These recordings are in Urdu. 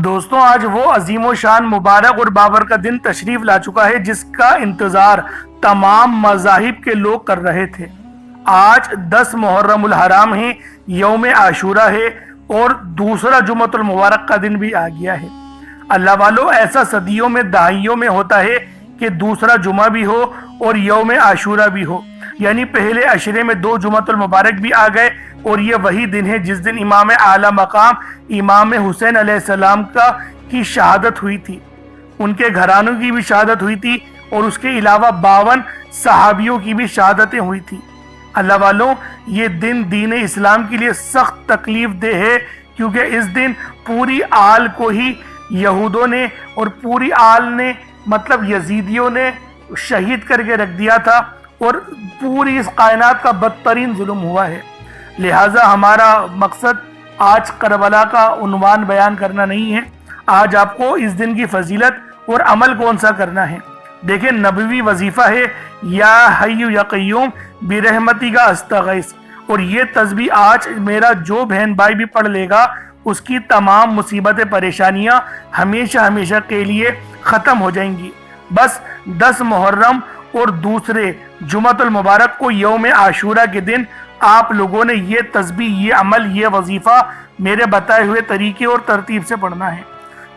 دوستوں آج وہ عظیم و شان مبارک اور بابر کا دن تشریف لا چکا ہے جس کا انتظار تمام مذاہب کے لوگ کر رہے تھے۔ آج 10 محرم الحرام ہے، یوم عاشورہ ہے اور دوسرا جمعۃ المبارک کا دن بھی آ گیا ہے۔ اللہ والو، ایسا صدیوں میں دہائیوں میں ہوتا ہے کہ دوسرا جمعہ بھی ہو اور یوم عاشورہ بھی ہو، یعنی پہلے عشرے میں 2 جمعۃ المبارک بھی آ گئے، اور یہ وہی دن ہے جس دن امام اعلیٰ مقام امام حسین علیہ السلام کی شہادت ہوئی تھی، ان کے گھرانوں کی بھی شہادت ہوئی تھی اور اس کے علاوہ 52 صحابیوں کی بھی شہادتیں ہوئی تھی۔ اللہ والوں، یہ دن دین اسلام کے لیے سخت تکلیف دہ ہے، کیونکہ اس دن پوری آل کو ہی یہودوں نے اور پوری آل نے مطلب یزیدیوں نے شہید کر کے رکھ دیا تھا، اور پوری اس کائنات کا بدترین ظلم ہوا ہے۔ لہٰذا ہمارا مقصد آج کربلا کا عنوان بیان کرنا نہیں ہے، آج آپ کو اس دن کی فضیلت اور عمل کون سا کرنا ہے۔ دیکھیں، نبوی وظیفہ ہے یا حی یا قیوم برحمتی کا استغیث، اور یہ تسبیح آج میرا جو بہن بھائی بھی پڑھ لے گا اس کی تمام مصیبتیں پریشانیاں ہمیشہ ہمیشہ کے لیے ختم ہو جائیں گی۔ بس 10 محرم اور دوسرے جمعۃ المبارک کو یوم عاشورہ کے دن آپ لوگوں نے یہ تسبیح، یہ عمل، یہ وظیفہ میرے بتائے ہوئے طریقے اور ترتیب سے پڑھنا ہے۔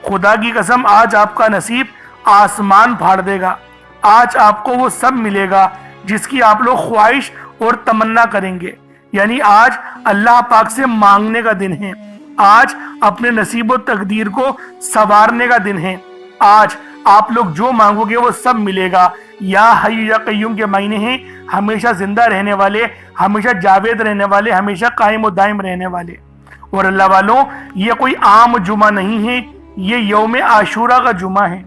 خدا کی قسم، آج آپ کا نصیب آسمان پھاڑ دے گا۔ آج آپ کو وہ سب ملے گا جس کی آپ لوگ خواہش اور تمنا کریں گے، یعنی آج اللہ پاک سے مانگنے کا دن ہے، آج اپنے نصیب و تقدیر کو سنوارنے کا دن ہے۔ آج آپ لوگ جو مانگو گے وہ سب ملے گا۔ یا حی یا قیوم کے معنی ہیں ہمیشہ زندہ رہنے والے، ہمیشہ جاوید رہنے والے، ہمیشہ قائم و دائم رہنے والے۔ اور اللہ والوں، یہ کوئی عام جمعہ نہیں ہے، یہ یوم عاشورہ کا جمعہ ہے۔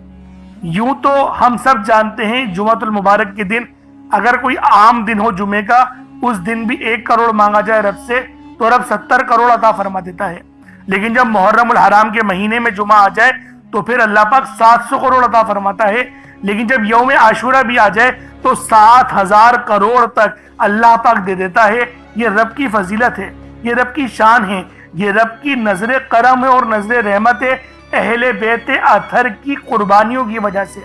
یوں تو ہم سب جانتے ہیں جمعۃ المبارک کے دن اگر کوئی عام دن ہو جمعے کا، اس دن بھی 1 کروڑ مانگا جائے رب سے تو رب 70 کروڑ عطا فرما دیتا ہے، لیکن جب محرم الحرام کے مہینے میں جمعہ آ جائے تو پھر اللہ پاک 700 کروڑ عطا فرماتا ہے، لیکن جب یوم عاشورہ بھی آ جائے تو 7,000 کروڑ تک اللہ پاک دے دیتا ہے۔ یہ رب کی فضیلت ہے، یہ رب کی شان ہے، یہ رب کی نظر کرم ہے اور نظر رحمت ہے اہل بیت اطہر کی قربانیوں کی وجہ سے۔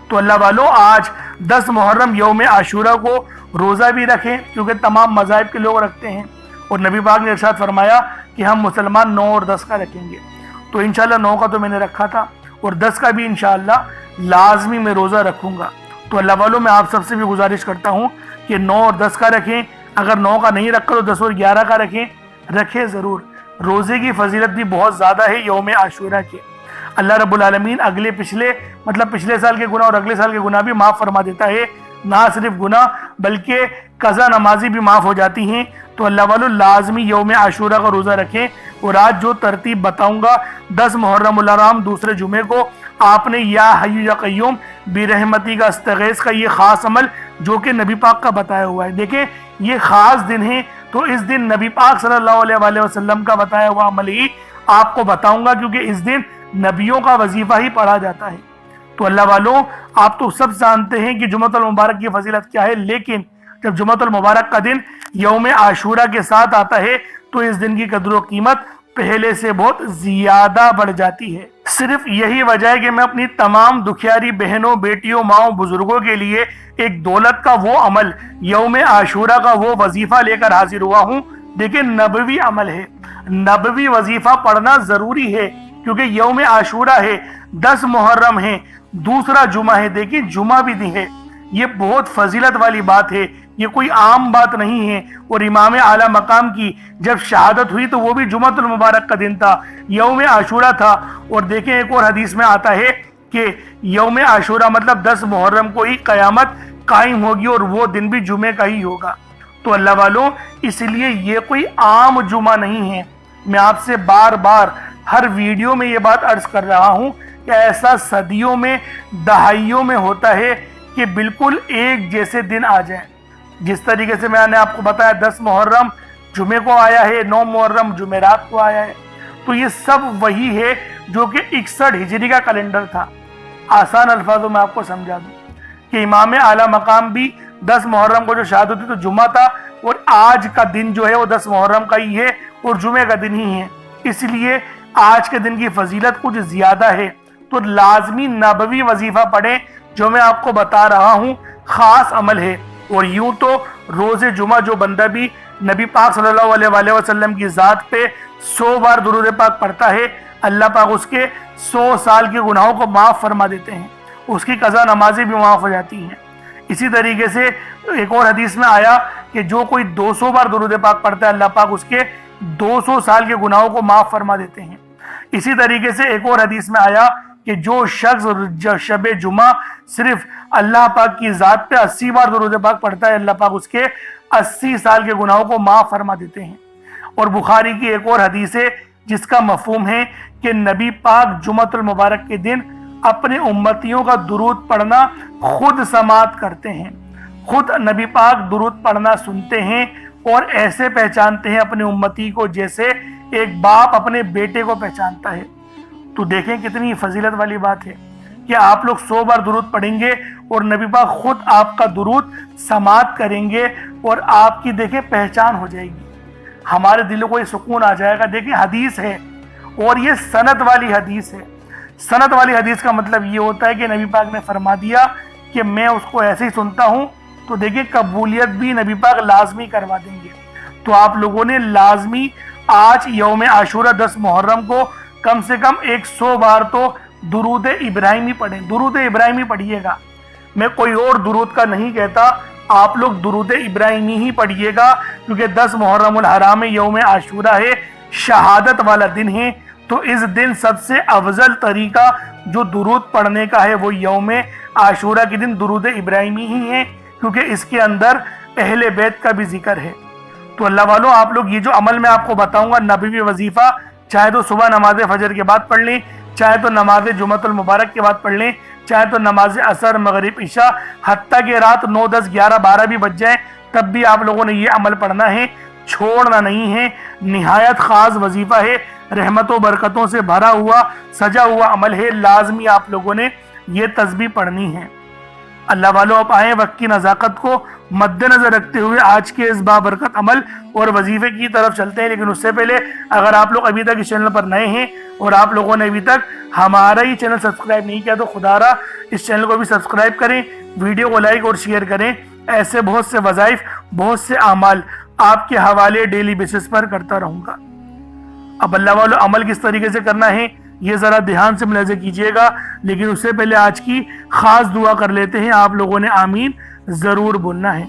تو اللہ والوں، آج 10 محرم یوم عاشورہ کو روزہ بھی رکھیں، کیونکہ تمام مذاہب کے لوگ رکھتے ہیں، اور نبی پاک نے ارشاد فرمایا کہ ہم مسلمان 9 اور 10 کا رکھیں گے۔ تو انشاءاللہ 9 کا تو میں نے رکھا تھا، اور 10 کا بھی انشاءاللہ لازمی میں روزہ رکھوں گا۔ تو اللہ والوں، میں آپ سب سے بھی گزارش کرتا ہوں کہ 9 اور 10 کا رکھیں، اگر 9 کا نہیں رکھا تو 10 اور 11 کا رکھیں ضرور۔ روزے کی فضیلت بھی بہت زیادہ ہے یوم عاشورہ کے۔ اللہ رب العالمین پچھلے سال کے گناہ اور اگلے سال کے گناہ بھی معاف فرما دیتا ہے، نہ صرف گناہ بلکہ قضا نمازی بھی معاف ہو جاتی ہیں۔ تو اللہ والو، لازمی یوم عاشورہ کا روزہ رکھیں، اور آج جو ترتیب بتاؤں گا 10 محرم الحرام دوسرے جمعے کو آپ نے یا حی یا قیوم برحمتی کا استغیث کا یہ خاص عمل جو کہ نبی پاک کا بتایا ہوا ہے۔ دیکھیں، یہ خاص دن ہے تو اس دن نبی پاک صلی اللہ علیہ وآلہ وسلم کا بتایا ہوا عمل ہی آپ کو بتاؤں گا، کیونکہ اس دن نبیوں کا وظیفہ ہی پڑھا جاتا ہے۔ تو اللہ والوں، آپ تو سب جانتے ہیں کہ جمعۃ المبارک کی فضیلت کیا ہے، لیکن جب جمعۃ المبارک کا دن یوم عاشورہ کے ساتھ آتا ہے تو اس دن کی قدر و قیمت پہلے سے بہت زیادہ بڑھ جاتی ہے۔ صرف یہی وجہ ہے کہ میں اپنی تمام دکھیاری بہنوں، بیٹیوں، ماؤں، بزرگوں کے لیے ایک دولت کا وہ عمل، یوم عاشورہ کا وہ وظیفہ لے کر حاضر ہوا ہوں۔ دیکھیں، نبوی عمل ہے، نبوی وظیفہ پڑھنا ضروری ہے، کیونکہ یوم عاشورہ ہے، 10 محرم ہے، دوسرا جمعہ ہے۔ دیکھیں، جمعہ بھی دی ہے، یہ بہت فضیلت والی بات ہے، یہ کوئی عام بات نہیں ہے۔ اور امام اعلیٰ مقام کی جب شہادت ہوئی تو وہ بھی جمعۃ المبارک کا دن تھا، یوم عاشورہ تھا۔ اور دیکھیں، ایک اور حدیث میں آتا ہے کہ یوم عاشورہ مطلب 10 محرم کو ہی قیامت قائم ہوگی، اور وہ دن بھی جمعے کا ہی ہوگا۔ تو اللہ والوں، اس لیے یہ کوئی عام جمعہ نہیں ہے۔ میں آپ سے بار بار ہر ویڈیو میں یہ بات عرض کر رہا ہوں کہ ایسا صدیوں میں، دہائیوں میں ہوتا ہے کہ بالکل ایک جیسے دن آ جائیں۔ جس طریقے سے میں نے آپ کو بتایا 10 محرم جمعے کو آیا ہے، 9 محرم جمعرات کو آیا ہے، تو یہ سب وہی ہے جو کہ 61 ہجری کا کیلنڈر تھا۔ آسان الفاظوں میں آپ کو سمجھا دوں کہ امام اعلیٰ مقام بھی 10 محرم کو جو شہادت ہوتی تو جمعہ تھا، اور آج کا دن جو ہے وہ 10 محرم کا ہی ہے اور جمعے کا دن ہی ہے۔ اس لیے آج کے دن کی فضیلت کچھ زیادہ ہے تو لازمی نبوی وظیفہ پڑھیں جو میں آپ کو بتا رہا ہوں، خاص عمل ہے۔ اور یوں تو روز جمعہ جو بندہ بھی نبی پاک صلی اللہ علیہ وآلہ وسلم کی ذات پہ 100 بار درود پاک پڑھتا ہے، اللہ پاک اس کے 100 سال کے گناہوں کو معاف فرما دیتے ہیں، اس کی قضا نمازیں بھی معاف ہو جاتی ہیں۔ اسی طریقے سے ایک اور حدیث میں آیا کہ جو کوئی 200 بار درود پاک پڑھتا ہے، اللہ پاک اس کے 200 سال کے گناہوں کو معاف فرما دیتے ہیں۔ اسی طریقے سے ایک اور حدیث میں آیا کہ جو شخص شب جمعہ صرف اللہ پاک کی ذات پہ 80 بار درود پاک پڑھتا ہے، اللہ پاک اس کے 80 سال کے گناہوں کو معاف فرما دیتے ہیں۔ اور بخاری کی ایک اور حدیث ہے جس کا مفہوم ہے کہ نبی پاک جمعۃ المبارک کے دن اپنے امتیوں کا درود پڑھنا خود سماعت کرتے ہیں، خود نبی پاک درود پڑھنا سنتے ہیں اور ایسے پہچانتے ہیں اپنے امتی کو جیسے ایک باپ اپنے بیٹے کو پہچانتا ہے۔ تو دیکھیں کتنی فضیلت والی بات ہے کہ آپ لوگ 100 بار درود پڑھیں گے اور نبی پاک خود آپ کا درود سماعت کریں گے اور آپ کی دیکھیں پہچان ہو جائے گی، ہمارے دلوں کو یہ سکون آ جائے گا۔ دیکھیں حدیث ہے اور یہ سند والی حدیث ہے۔ سند والی حدیث کا مطلب یہ ہوتا ہے کہ نبی پاک نے فرما دیا کہ میں اس کو ایسے ہی سنتا ہوں، تو دیکھیں قبولیت بھی نبی پاک لازمی کروا دیں گے۔ تو آپ لوگوں نے لازمی آج یوم عاشورہ 10 محرم کو کم سے کم 100 بار تو درود ابراہیمی پڑھیں، درود ابراہیمی پڑھیے گا۔ میں کوئی اور درود کا نہیں کہتا، آپ لوگ درود ابراہیمی ہی پڑھیے گا، کیونکہ 10 محرم الحرام یوم عاشورہ ہے، شہادت والا دن ہے۔ تو اس دن سب سے افضل طریقہ جو درود پڑھنے کا ہے وہ یوم عاشورہ کے دن درود ابراہیمی ہی ہے، کیونکہ اس کے اندر اہل بیت کا بھی ذکر ہے۔ تو اللہ والوں، آپ لوگ یہ جو عمل میں آپ کو بتاؤں گا نبوی وظیفہ، چاہے تو صبح نماز فجر کے بعد پڑھ لیں، چاہے تو نماز جمعۃ المبارک کے بعد پڑھ لیں، چاہے تو نماز عصر مغرب عشاء، حتیٰ کہ رات 9 10 11 12 بھی بج جائیں تب بھی آپ لوگوں نے یہ عمل پڑھنا ہے، چھوڑنا نہیں ہے۔ نہایت خاص وظیفہ ہے، رحمت و برکتوں سے بھرا ہوا سجا ہوا عمل ہے، لازمی آپ لوگوں نے یہ تسبیح پڑھنی ہے۔ اللہ والوں، اب آئیں وقت کی نزاکت کو مد نظر رکھتے ہوئے آج کے اس بابرکت عمل اور وظیفے کی طرف چلتے ہیں۔ لیکن اس سے پہلے اگر آپ لوگ ابھی تک اس چینل پر نئے ہیں اور آپ لوگوں نے ابھی تک ہمارا ہی چینل سبسکرائب نہیں کیا تو خدا را اس چینل کو بھی سبسکرائب کریں، ویڈیو کو لائک اور شیئر کریں۔ ایسے بہت سے وظائف، بہت سے اعمال آپ کے حوالے ڈیلی بیسس پر کرتا رہوں گا۔ اب اللہ والوں، عمل کس طریقے سے کرنا ہے یہ ذرا دھیان سے ملاحظہ کیجئے گا، لیکن اس سے پہلے آج کی خاص دعا کر لیتے ہیں۔ آپ لوگوں نے آمین ضرور بولنا ہے۔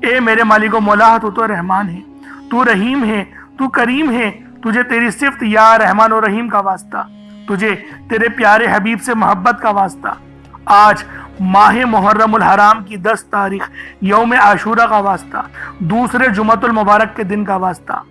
اے میرے مالک و مولا، تو رحمان ہے، تو رحیم ہے، تو کریم ہے، تجھے تیری صفت یا رحمان و رحیم کا واسطہ، تجھے تیرے پیارے حبیب سے محبت کا واسطہ، آج ماہ محرم الحرام کی 10 تاریخ یوم عاشورہ کا واسطہ، دوسرے جمعۃ المبارک کے دن کا واسطہ،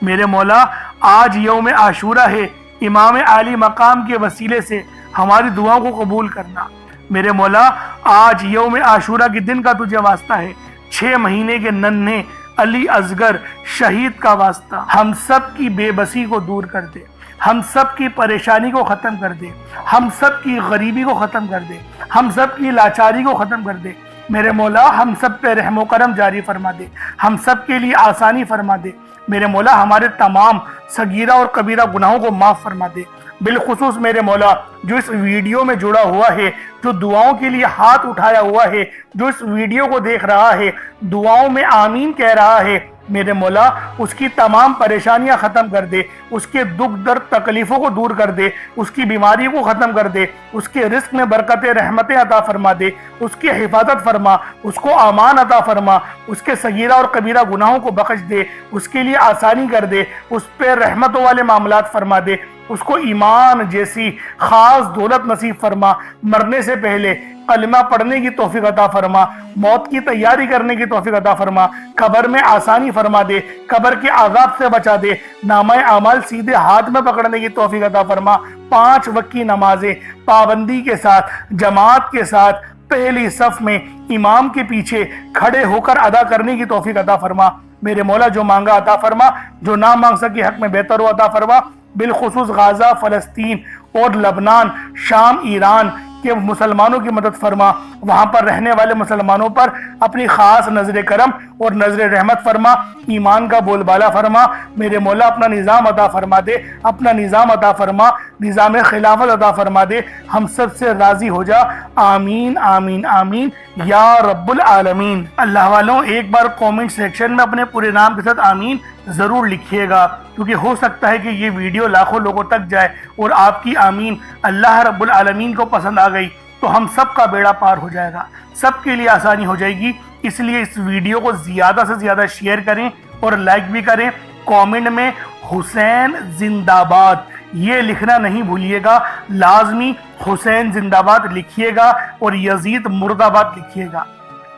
میرے مولا آج یوم عاشورہ ہے، امام عالی مقام کے وسیلے سے ہماری دعاؤں کو قبول کرنا۔ میرے مولا آج یوم عاشورہ کے دن کا تجھے واسطہ ہے، 6 مہینے کے ننھے علی اصغر شہید کا واسطہ، ہم سب کی بے بسی کو دور کر دے، ہم سب کی پریشانی کو ختم کر دے، ہم سب کی غریبی کو ختم کر دے، ہم سب کی لاچاری کو ختم کر دے۔ میرے مولا ہم سب پہ رحم و کرم جاری فرما دے، ہم سب کے لیے آسانی فرما دے۔ میرے مولا ہمارے تمام صغیرہ اور کبیرہ گناہوں کو معاف فرما دے۔ بالخصوص میرے مولا جو اس ویڈیو میں جڑا ہوا ہے، جو دعاؤں کے لیے ہاتھ اٹھایا ہوا ہے، جو اس ویڈیو کو دیکھ رہا ہے، دعاؤں میں آمین کہہ رہا ہے، میرے مولا اس کی تمام پریشانیاں ختم کر دے، اس کے دکھ درد تکلیفوں کو دور کر دے، اس کی بیماری کو ختم کر دے، اس کے رزق میں برکت رحمتیں عطا فرما دے، اس کی حفاظت فرما، اس کو امان عطا فرما، اس کے صغیرہ اور کبیرہ گناہوں کو بخش دے، اس کے لیے آسانی کر دے، اس پہ رحمتوں والے معاملات فرما دے، اس کو ایمان جیسی خاص دولت نصیب فرما، مرنے سے پہلے کلمہ پڑھنے کی توفیق عطا فرما، موت کی تیاری کرنے کی توفیق عطا فرما، قبر میں آسانی فرما دے، قبر کے عذاب سے بچا دے، نامہ اعمال سیدھے ہاتھ میں پکڑنے کی توفیق عطا فرما، 5 وقت کی نمازیں پابندی کے ساتھ، جماعت کے ساتھ، پہلی صف میں امام کے پیچھے کھڑے ہو کر ادا کرنے کی توفیق عطا فرما۔ میرے مولا جو مانگا عطا فرما، جو نہ مانگ سکے حق میں بہتر ہو عطا فرما۔ بالخصوص غزہ، فلسطین اور لبنان، شام، ایران کہ مسلمانوں کی مدد فرما، وہاں پر رہنے والے مسلمانوں پر اپنی خاص نظر کرم اور نظر رحمت فرما، ایمان کا بول بالا فرما۔ میرے مولا اپنا نظام عطا فرما دے، اپنا نظام عطا فرما، نظام خلافت عطا فرما دے، ہم سب سے راضی ہو جا، آمین آمین آمین یا رب العالمین۔ اللہ والوں، ایک بار کومنٹ سیکشن میں اپنے پورے نام کے ساتھ آمین ضرور لکھیے گا، کیونکہ ہو سکتا ہے کہ یہ ویڈیو لاکھوں لوگوں تک جائے اور آپ کی آمین اللہ رب العالمین کو پسند آ گئی تو ہم سب کا بیڑا پار ہو جائے گا، سب کے لیے آسانی ہو جائے گی۔ اس لیے اس ویڈیو کو زیادہ سے زیادہ شیئر کریں اور لائک بھی کریں۔ کومنٹ میں حسین زندہ باد یہ لکھنا نہیں بھولیے گا، لازمی حسین زندہ باد لکھیے گا اور یزید مرد آباد لکھیے گا۔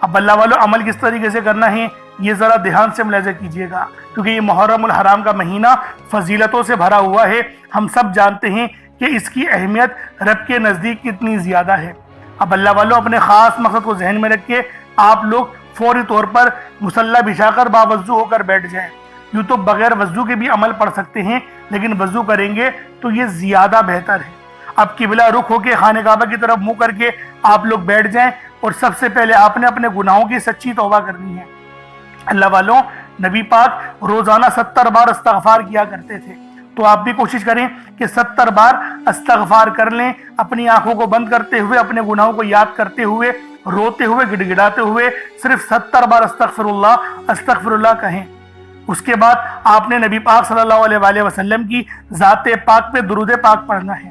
اب اللہ والوں، عمل کس طریقے سے کرنا ہے یہ ذرا دھیان سے ملاحظہ کیجیے گا، کیونکہ یہ محرم الحرام کا مہینہ فضیلتوں سے بھرا ہوا ہے۔ ہم سب جانتے ہیں کہ اس کی اہمیت رب کے نزدیک کتنی زیادہ ہے۔ اب اللہ والوں، اپنے خاص مقصد کو ذہن میں رکھ کے آپ لوگ فوری طور پر مصلی بچھا کر باوضو ہو کر بیٹھ جائیں۔ یوں تو بغیر وضو کے بھی عمل پڑھ سکتے ہیں، لیکن وضو کریں گے تو یہ زیادہ بہتر ہے۔ اب قبلہ رخ ہو کے خانہ کعبہ کی طرف منہ کر کے آپ لوگ بیٹھ جائیں، اور سب سے پہلے آپ نے اپنے گناہوں کی سچی توبہ کرنی ہے۔ اللہ والوں، نبی پاک روزانہ 70 بار استغفار کیا کرتے تھے، تو آپ بھی کوشش کریں کہ 70 بار استغفار کر لیں، اپنی آنکھوں کو بند کرتے ہوئے، اپنے گناہوں کو یاد کرتے ہوئے، روتے ہوئے، گڑ گڑاتے ہوئے صرف 70 بار استغفر اللہ کہیں۔ اس کے بعد آپ نے نبی پاک صلی اللہ علیہ وآلہ وسلم کی ذات پاک پہ درود پاک پڑھنا ہے۔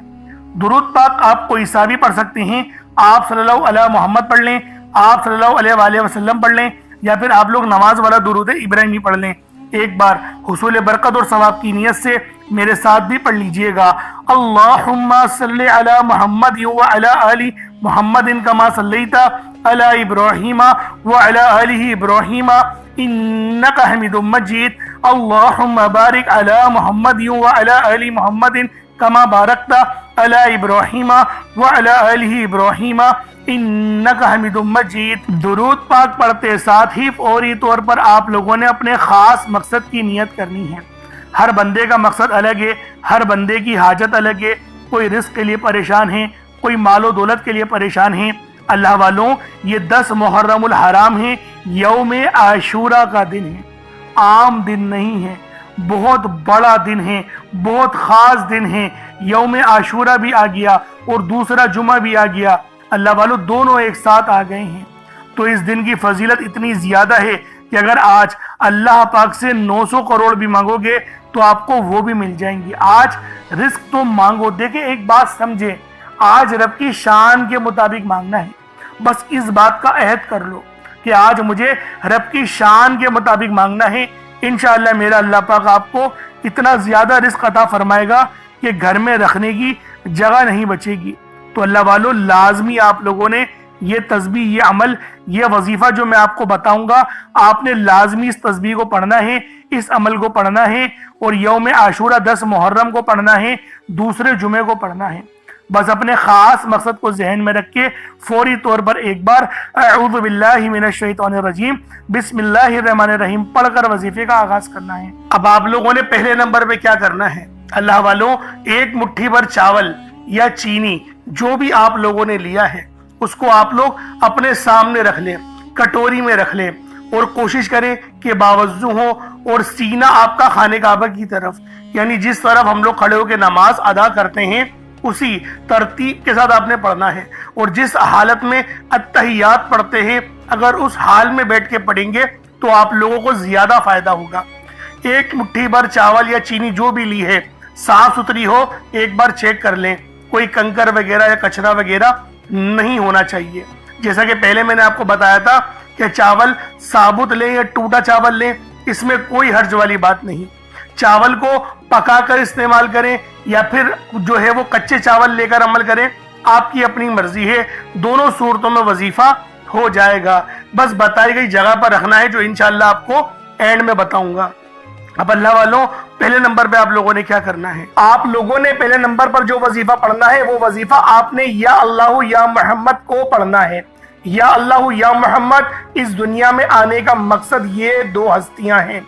درود پاک آپ کوئی سا بھی پڑھ سکتے ہیں، آپ صلی اللہ علیہ محمد پڑھ لیں، آپ صلی اللہ علیہ وآلہ وسلم پڑھ لیں، یا پھر آپ لوگ نماز والا درود ابراہیمی پڑھ لیں۔ ایک بار حصول برکت اور ثواب کی نیت سے میرے ساتھ بھی پڑھ لیجئے گا، اللہم صلی علی محمد وعلی آل محمد کما صلیت علی ابراہیم وعلی آل ابراہیم انک حمید مجید، اللہم بارک علی محمد وعلی آل محمد کما بارکت علی ابراہیم وعلی آل ابراہیم انک حمید مجید۔ درود پاک پڑھتے ساتھ ہی فوری طور پر آپ لوگوں نے اپنے خاص مقصد کی نیت کرنی ہے۔ ہر بندے کا مقصد الگ ہے، ہر بندے کی حاجت الگ ہے، کوئی رزق کے لیے پریشان ہے، کوئی مال و دولت کے لیے پریشان ہے۔ اللہ والوں، یہ 10 محرم الحرام ہے، یوم عاشورہ کا دن ہے، عام دن نہیں ہے، بہت بڑا دن ہے، بہت خاص دن ہے۔ یوم عاشورہ بھی آ گیا اور دوسرا جمعہ بھی آ گیا، اللہ والوں دونوں ایک ساتھ آ گئے ہیں، تو اس دن کی فضیلت اتنی زیادہ ہے کہ اگر آج اللہ پاک سے 900 کروڑ بھی مانگو گے تو آپ کو وہ بھی مل جائیں گی۔ آج رزق تو مانگو، دیکھیں ایک بات سمجھیں، آج رب کی شان کے مطابق مانگنا ہے، بس اس بات کا عہد کر لو کہ آج مجھے رب کی شان کے مطابق مانگنا ہے، انشاءاللہ میرا اللہ پاک آپ کو اتنا زیادہ رزق عطا فرمائے گا کہ گھر میں رکھنے کی جگہ نہیں بچے گی۔ تو اللہ والوں، لازمی آپ لوگوں نے یہ تسبیح، یہ عمل، یہ وظیفہ جو میں آپ کو بتاؤں گا، آپ نے لازمی اس تسبیح کو پڑھنا ہے، اس عمل کو پڑھنا ہے، اور یوم عاشورہ 10 محرم کو پڑھنا ہے، دوسرے جمعے کو پڑھنا ہے۔ بس اپنے خاص مقصد کو ذہن میں رکھ کے فوری طور پر ایک بار اعوذ باللہ من الشیطان الرجیم بسم اللہ الرحمن الرحیم پڑھ کر وظیفے کا آغاز کرنا ہے۔ اب آپ لوگوں نے پہلے نمبر پہ کیا کرنا ہے؟ اللہ والوں، ایک مٹھی بھر چاول یا چینی جو بھی آپ لوگوں نے لیا ہے اس کو آپ لوگ اپنے سامنے رکھ لیں، کٹوری میں رکھ لیں، اور کوشش کریں کہ باوضو ہو اور سینہ آپ کا خانہ کعبہ کی طرف، یعنی جس طرف ہم لوگ کھڑے ہو کے نماز ادا کرتے ہیں اسی ترتیب کے ساتھ آپ نے پڑھنا ہے، اور جس حالت میں اتحیات پڑھتے ہیں اگر اس حال میں بیٹھ کے پڑھیں گے تو آپ لوگوں کو زیادہ فائدہ ہوگا۔ ایک مٹھی بھر چاول یا چینی جو بھی لی ہے صاف ستھری ہو، ایک بار چیک کر لیں، کوئی کنکر وغیرہ یا کچرا وغیرہ نہیں ہونا چاہیے۔ جیسا کہ پہلے میں نے آپ کو بتایا تھا کہ چاول ثابت لیں یا ٹوٹا چاول لیں، اس میں کوئی حرج والی بات نہیں۔ چاول کو پکا کر استعمال کریں یا پھر جو ہے وہ کچے چاول لے کر عمل کریں، آپ کی اپنی مرضی ہے، دونوں صورتوں میں وظیفہ ہو جائے گا۔ بس بتائی گئی جگہ پر رکھنا ہے جو انشاءاللہ آپ کو اینڈ میں بتاؤں گا۔ اب اللہ والوں، پہلے نمبر پہ آپ لوگوں نے کیا کرنا ہے؟ آپ لوگوں نے پہلے نمبر پر جو وظیفہ پڑھنا ہے وہ وظیفہ آپ نے یا اللہ یا محمد کو پڑھنا ہے۔ یا اللہ یا محمد، اس دنیا میں آنے کا مقصد یہ 2 ہستیاں ہیں۔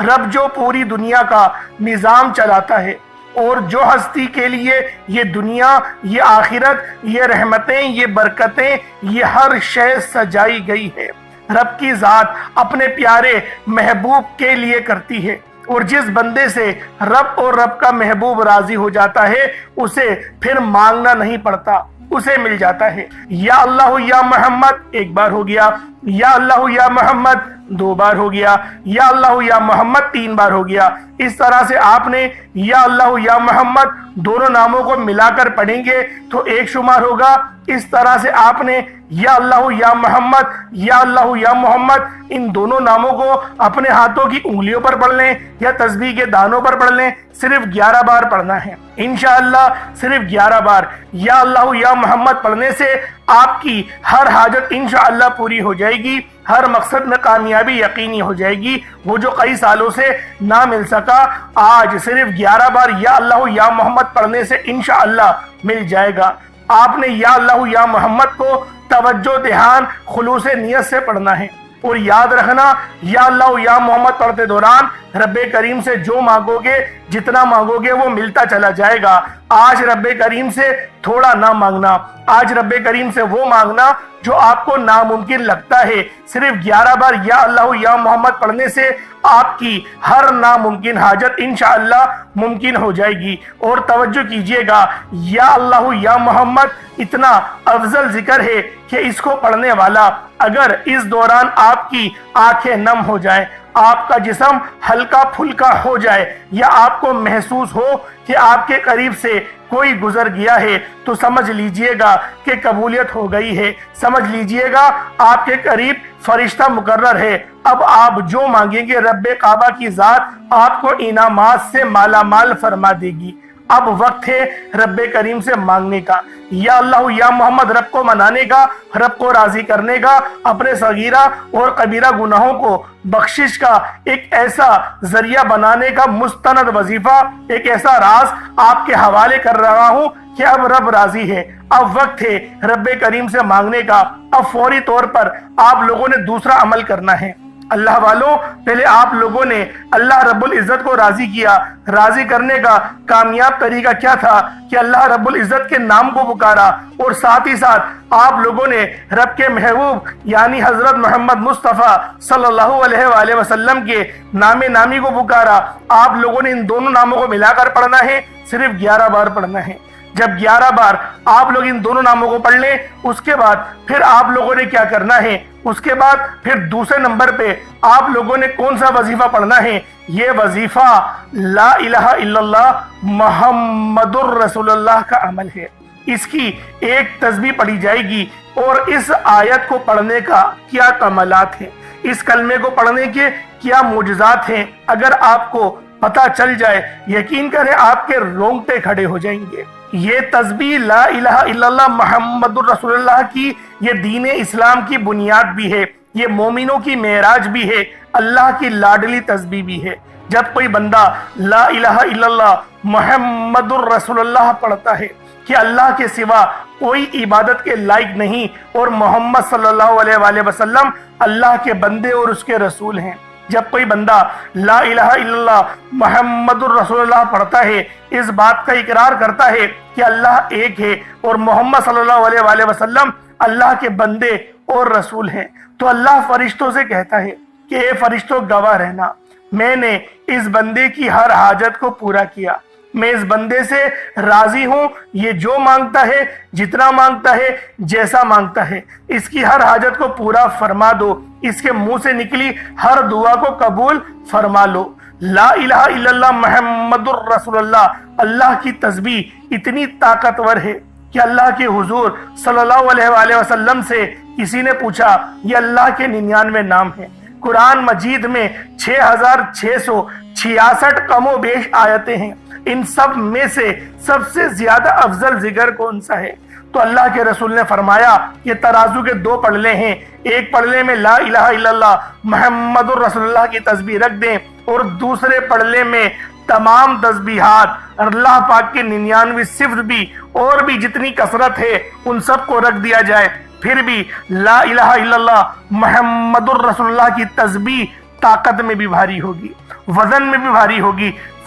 رب جو پوری دنیا کا نظام چلاتا ہے اور جو ہستی کے لیے یہ دنیا، یہ آخرت، یہ رحمتیں، یہ برکتیں، یہ ہر شے سجائی گئی ہے، رب کی ذات اپنے پیارے محبوب کے لیے کرتی ہے۔ اور جس بندے سے رب اور رب کا محبوب راضی ہو جاتا ہے اسے پھر مانگنا نہیں پڑتا، اسے مل جاتا ہے۔ یا اللہ یا محمد ایک بار ہو گیا، یا اللہ یا محمد دو بار ہو گیا، یا اللہ یا محمد تین بار ہو گیا۔ اس طرح سے آپ نے یا اللہ یا محمد دونوں ناموں کو ملا کر پڑھیں گے تو ایک شمار ہوگا۔ اس طرح سے آپ نے یا اللہ یا محمد، یا اللہ یا محمد ان دونوں ناموں کو اپنے ہاتھوں کی انگلیوں پر پڑھ لیں یا تسبیح کے دانوں پر پڑھ لیں، صرف 11 بار پڑھنا ہے انشاءاللہ، صرف 11 بار یا اللہ یا محمد پڑھنے سے آپ کی ہر حاجت انشاءاللہ پوری ہو جائے گی، ہر مقصد میں کامیابی یقینی ہو جائے گی۔ وہ جو کئی سالوں سے نہ مل سکا آج صرف 11 بار یا اللہ یا محمد پڑھنے سے انشاءاللہ مل جائے گا۔ آپ نے یا اللہ یا محمد کو توجہ، دھیان، خلوص نیت سے پڑھنا ہے، اور یاد رکھنا یا اللہ یا محمد پڑھتے دوران رب کریم سے جو مانگو گے، جتنا مانگو گے وہ ملتا چلا جائے گا۔ آج رب کریم سے تھوڑا نہ مانگنا، آج رب کریم سے وہ مانگنا جو آپ کو ناممکن لگتا ہے۔ صرف 11 بار یا اللہ یا محمد پڑھنے سے آپ کی ہر ناممکن حاجت انشاءاللہ ممکن ہو جائے گی۔ اور توجہ کیجئے گا، یا اللہ یا محمد اتنا افضل ذکر ہے کہ اس کو پڑھنے والا اگر اس دوران آپ کی آنکھیں نم ہو جائیں، آپ کا جسم ہلکا پھلکا ہو جائے، یا آپ کو محسوس ہو کہ آپ کے قریب سے کوئی گزر گیا ہے، تو سمجھ لیجئے گا کہ قبولیت ہو گئی ہے، سمجھ لیجئے گا آپ کے قریب فرشتہ مقرر ہے۔ اب آپ جو مانگیں گے رب کعبہ کی ذات آپ کو انعامات سے مالا مال فرما دے گی۔ اب وقت ہے رب کریم سے مانگنے کا، یا اللہ یا محمد رب کو منانے کا، رب کو راضی کرنے کا، اپنے صغیرہ اور کبیرہ گناہوں کو بخشش کا ایک ایسا ذریعہ بنانے کا مستند وظیفہ، ایک ایسا راز آپ کے حوالے کر رہا ہوں کہ اب رب راضی ہے۔ اب وقت ہے رب کریم سے مانگنے کا۔ اب فوری طور پر آپ لوگوں نے دوسرا عمل کرنا ہے۔ اللہ والوں، پہلے آپ لوگوں نے اللہ رب العزت کو راضی کیا۔ راضی کرنے کا کامیاب طریقہ کیا تھا کہ اللہ رب العزت کے نام کو پکارا، اور ساتھ ہی ساتھ آپ لوگوں نے رب کے محبوب یعنی حضرت محمد مصطفیٰ صلی اللہ علیہ وآلہ وسلم کے نام نامی کو پکارا۔ آپ لوگوں نے ان دونوں ناموں کو ملا کر پڑھنا ہے، صرف 11 بار پڑھنا ہے۔ جب 11 بار آپ لوگ ان دونوں ناموں کو پڑھ لیں، اس کے بعد پھر آپ لوگوں نے کیا کرنا ہے، اس کے بعد پھر دوسرے نمبر پہ آپ لوگوں نے کون سا وظیفہ پڑھنا ہے؟ یہ وظیفہ لا الہ الا اللہ محمد الرسول اللہ کا عمل ہے۔ اس کی ایک تسبیح پڑھی جائے گی، اور اس آیت کو پڑھنے کا کیا کمالات ہیں، اس کلمے کو پڑھنے کے کیا معجزات ہیں، اگر آپ کو پتہ چل جائے یقین کریں آپ کے رونگٹے کھڑے ہو جائیں گے۔ یہ تسبیح لا الہ الا اللہ محمد الرسول اللہ کی یہ دین اسلام کی بنیاد بھی ہے، یہ مومنوں کی معراج بھی ہے، اللہ کی لاڈلی تسبیح بھی ہے۔ جب کوئی بندہ لا الہ الا اللہ محمد الرسول اللہ پڑھتا ہے کہ اللہ کے سوا کوئی عبادت کے لائق نہیں، اور محمد صلی اللہ علیہ وآلہ وسلم اللہ کے بندے اور اس کے رسول ہیں، جب کوئی بندہ لا الہ الا اللہ محمد الرسول اللہ پڑھتا ہے، اس بات کا اقرار کرتا ہے کہ اللہ ایک ہے اور محمد صلی اللہ علیہ وآلہ وسلم اللہ کے بندے اور رسول ہیں، تو اللہ فرشتوں سے کہتا ہے کہ اے فرشتوں گواہ رہنا، میں نے اس بندے کی ہر حاجت کو پورا کیا، میں اس بندے سے راضی ہوں، یہ جو مانگتا ہے، جتنا مانگتا ہے، جیسا مانگتا ہے، اس کی ہر حاجت کو پورا فرما دو، اس کے منہ سے نکلی ہر دعا کو قبول فرما لو۔ لا الہ الا اللہ محمد الرسول اللہ، اللہ کی تسبیح اتنی طاقتور ہے کہ اللہ کے حضور صلی اللہ علیہ وآلہ وسلم سے کسی نے پوچھا، یہ اللہ کے 99 نام ہیں، قرآن مجید میں 6666 کم و بیش آیتیں ہیں، ان سب میں سے سب سے زیادہ افضل ذکر کون سا ہے؟ تو اللہ کے رسول نے فرمایا کہ ترازو کے 2 پلڑے ہیں، ایک پلڑے میں لا الہ الا اللہ محمد الرسول اللہ کی تسبیح رکھ دیں، اور دوسرے پلڑے میں تمام تسبیحات اللہ پاک کے 99 صفت بھی اور بھی جتنی کثرت ہے ان سب کو رکھ دیا جائے، پھر بھی لا الہ الا اللہ محمد الرسول اللہ کی تسبیح طاقت میں بھی بھاری ہوگی، وزن میں بھی بھاری ہوگی،